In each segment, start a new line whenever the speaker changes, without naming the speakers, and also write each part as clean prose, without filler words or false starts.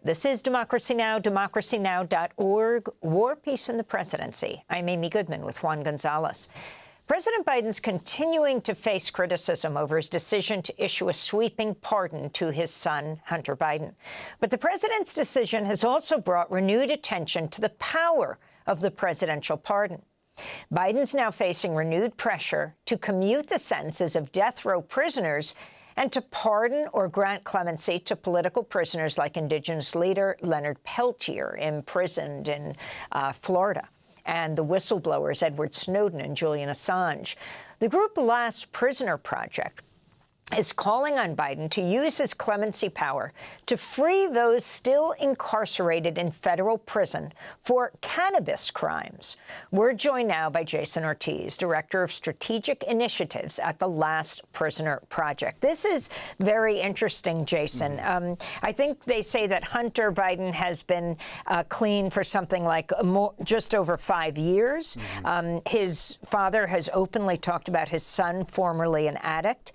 This is Democracy Now!, democracynow.org, War, Peace, and the Presidency. I'm Amy Goodman with Juan Gonzalez. President Biden's continuing to face criticism over his decision to issue a sweeping pardon to his son, Hunter Biden. But the president's decision has also brought renewed attention to the power of the presidential pardon. Biden's now facing renewed pressure to commute the sentences of death row prisoners and to pardon or grant clemency to political prisoners like Indigenous leader Leonard Peltier, imprisoned in Florida, and the whistleblowers Edward Snowden and Julian Assange. The group Last Prisoner Project is calling on Biden to use his clemency power to free those still incarcerated in federal prison for cannabis crimes. We're joined now by Jason Ortiz, Director of Strategic Initiatives at the Last Prisoner Project. This is very interesting, Jason. I think they say that Hunter Biden has been clean for something like just over 5 years. His father has openly talked about his son, formerly an addict.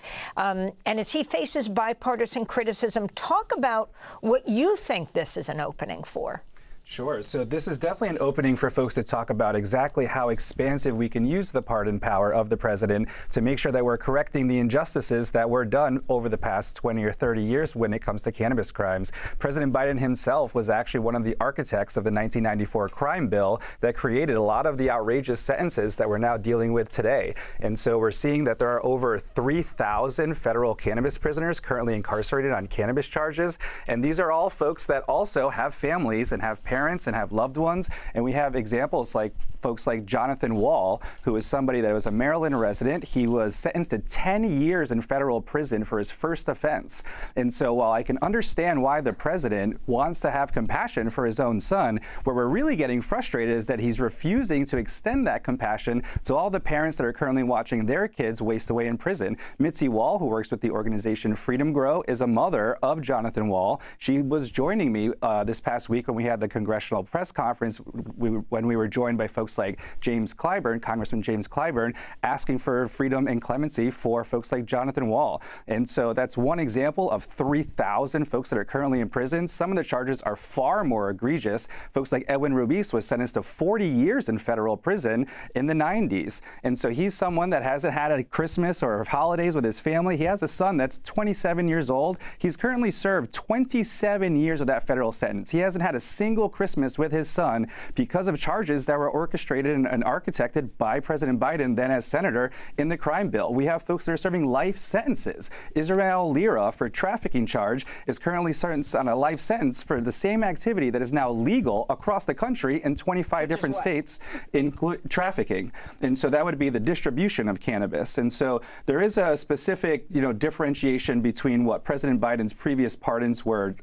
And as he faces bipartisan criticism, talk about what you think this is an opening for.
Sure. So this is definitely an opening for folks to talk about exactly how expansive we can use the pardon power of the president to make sure that we're correcting the injustices that were done over the past 20 or 30 years when it comes to cannabis crimes. President Biden himself was actually one of the architects of the 1994 crime bill that created a lot of the outrageous sentences that we're now dealing with today. And so we're seeing that there are over 3,000 federal cannabis prisoners currently incarcerated on cannabis charges. And these are all folks that also have families and have parents and have loved ones. And we have examples like folks like Jonathan Wall, who is somebody that was a Maryland resident. He was sentenced to 10 years in federal prison for his first offense. And so while I can understand why the president wants to have compassion for his own son, where we're really getting frustrated is that he's refusing to extend that compassion to all the parents that are currently watching their kids waste away in prison. Mitzi Wall, who works with the organization Freedom Grow, is a mother of Jonathan Wall. She was joining me this past week when we had the congressional press conference when we were joined by folks like James Clyburn, Congressman James Clyburn, asking for freedom and clemency for folks like Jonathan Wall. And so that's one example of 3,000 folks that are currently in prison. Some of the charges are far more egregious. Folks like Edwin Rubiz was sentenced to 40 years in federal prison in the 90s. And so he's someone that hasn't had a Christmas or holidays with his family. He has a son that's 27 years old. He's currently served 27 years of that federal sentence. He hasn't had a single Christmas with his son because of charges that were orchestrated and architected by President Biden, then as senator, in the crime bill. We have folks that are serving life sentences. Israel Lira, for trafficking charge, is currently sentenced on a life sentence for the same activity that is now legal across the country in 25 different states, including trafficking. And so that would be the distribution of cannabis. And so there is a specific, differentiation between what President Biden's previous pardons were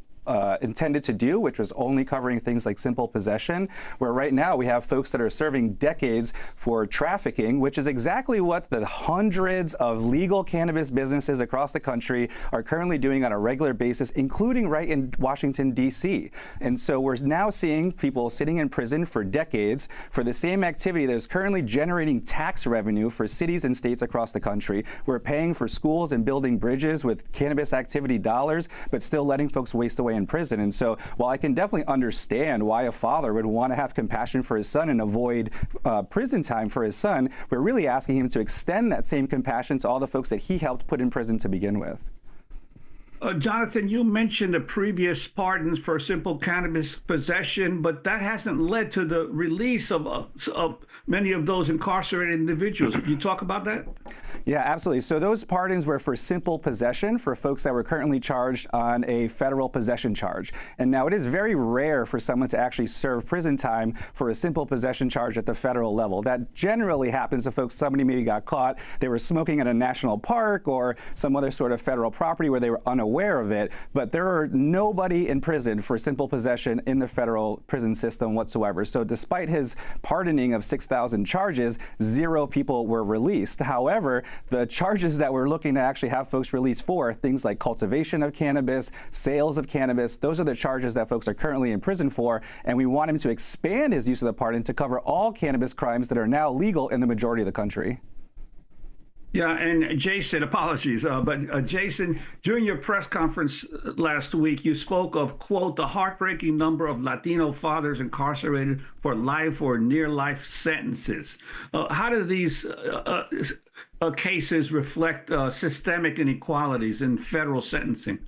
intended to do, which was only covering things like simple possession, where right now we have folks that are serving decades for trafficking, which is exactly what the hundreds of legal cannabis businesses across the country are currently doing on a regular basis, including right in Washington, D.C. And so we're now seeing people sitting in prison for decades for the same activity that is currently generating tax revenue for cities and states across the country. We're paying for schools and building bridges with cannabis activity dollars, but still letting folks waste away in prison. And so while I can definitely understand why a father would want to have compassion for his son and avoid prison time for his son, we're really asking him to extend that same compassion to all the folks that he helped put in prison to begin with.
Jonathan, you mentioned the previous pardons for simple cannabis possession, but that hasn't led to the release of many of those incarcerated individuals. Can you talk about that?
Yeah, absolutely. So those pardons were for simple possession for folks that were currently charged on a federal possession charge. And now it is very rare for someone to actually serve prison time for a simple possession charge at the federal level. That generally happens to folks, somebody maybe got caught, they were smoking at a national park or some other sort of federal property where they were unaware of it. But there are nobody in prison for simple possession in the federal prison system whatsoever. So despite his pardoning of 6,000 charges, 0 people were released. However, the charges that we're looking to actually have folks released for, things like cultivation of cannabis, sales of cannabis, those are the charges that folks are currently in prison for, and we want him to expand his use of the pardon to cover all cannabis crimes that are now legal in the majority of the country.
Yeah, and Jason, apologies, but Jason, during your press conference last week, you spoke of, quote, the heartbreaking number of Latino fathers incarcerated for life or near life sentences. How do these cases reflect systemic inequalities in federal sentencing?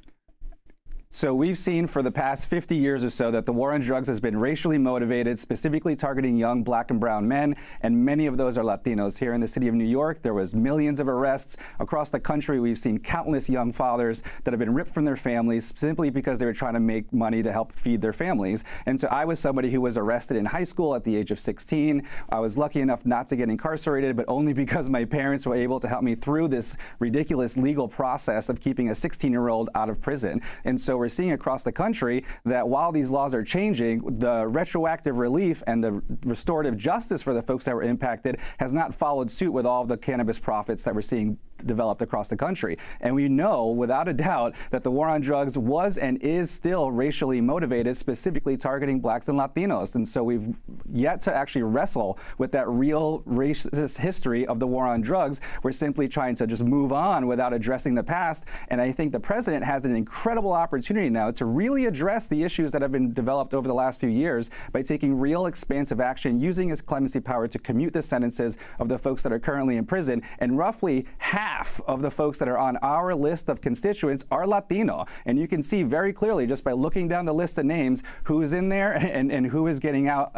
So we've seen for the past 50 years or so that the war on drugs has been racially motivated, specifically targeting young black and brown men, and many of those are Latinos. Here in the city of New York, there was millions of arrests. Across the country, we've seen countless young fathers that have been ripped from their families simply because they were trying to make money to help feed their families. And so I was somebody who was arrested in high school at the age of 16. I was lucky enough not to get incarcerated, but only because my parents were able to help me through this ridiculous legal process of keeping a 16-year-old out of prison. And so we're seeing across the country that while these laws are changing, the retroactive relief and the restorative justice for the folks that were impacted has not followed suit with all of the cannabis profits that we're seeing developed across the country. And we know without a doubt that the war on drugs was and is still racially motivated, specifically targeting blacks and Latinos. And so we've yet to actually wrestle with that real racist history of the war on drugs. We're simply trying to just move on without addressing the past. And I think the president has an incredible opportunity now to really address the issues that have been developed over the last few years by taking real expansive action, using his clemency power to commute the sentences of the folks that are currently in prison. And roughly half of the folks that are on our list of constituents are Latino. And you can see very clearly just by looking down the list of names who is in there and who is getting out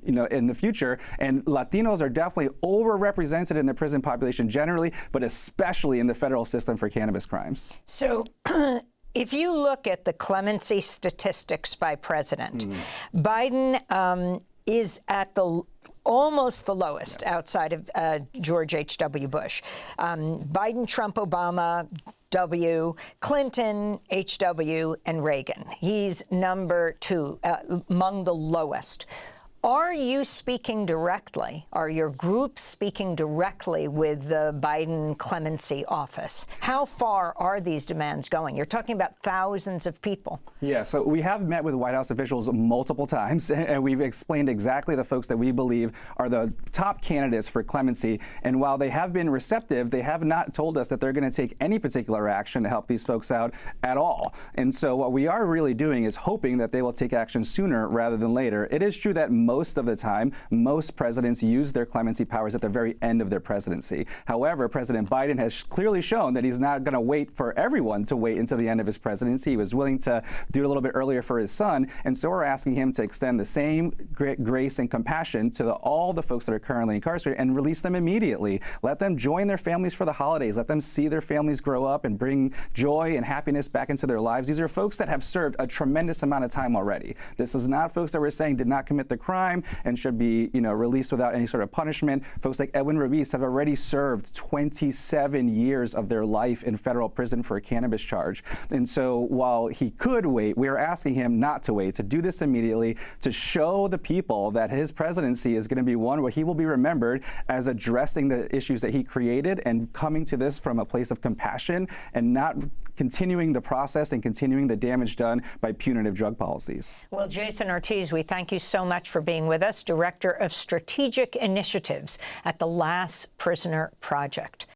in the future. And Latinos are definitely overrepresented in the prison population generally, but especially in the federal system for cannabis crimes.
So if you look at the clemency statistics by president, Biden is at the almost the lowest outside of George H.W. Bush. Biden, Trump, Obama, W, Clinton, H.W., and Reagan. He's number 2 among the lowest. Are you speaking directly? Are your groups speaking directly with the Biden clemency office? How far are these demands going? You're talking about thousands of people.
Yeah, so we have met with White House officials multiple times, and we've explained exactly the folks that we believe are the top candidates for clemency. And while they have been receptive, they have not told us that they're going to take any particular action to help these folks out at all. And so what we are really doing is hoping that they will take action sooner rather than later. It is true that most of the time, most presidents use their clemency powers at the very end of their presidency. However, President Biden has clearly shown that he's not going to wait for everyone to wait until the end of his presidency. He was willing to do it a little bit earlier for his son, and so we're asking him to extend the same grace and compassion to all the folks that are currently incarcerated and release them immediately. Let them join their families for the holidays. Let them see their families grow up and bring joy and happiness back into their lives. These are folks that have served a tremendous amount of time already. This is not folks that we're saying did not commit the crime and should be, released without any sort of punishment. Folks like Edwin Ruiz have already served 27 years of their life in federal prison for a cannabis charge. And so while he could wait, we are asking him not to wait, to do this immediately, to show the people that his presidency is going to be one where he will be remembered as addressing the issues that he created and coming to this from a place of compassion and not continuing the process and continuing the damage done by punitive drug policies.
Well, Jason Ortiz, we thank you so much for being with us, Director of Strategic Initiatives at the Last Prisoner Project.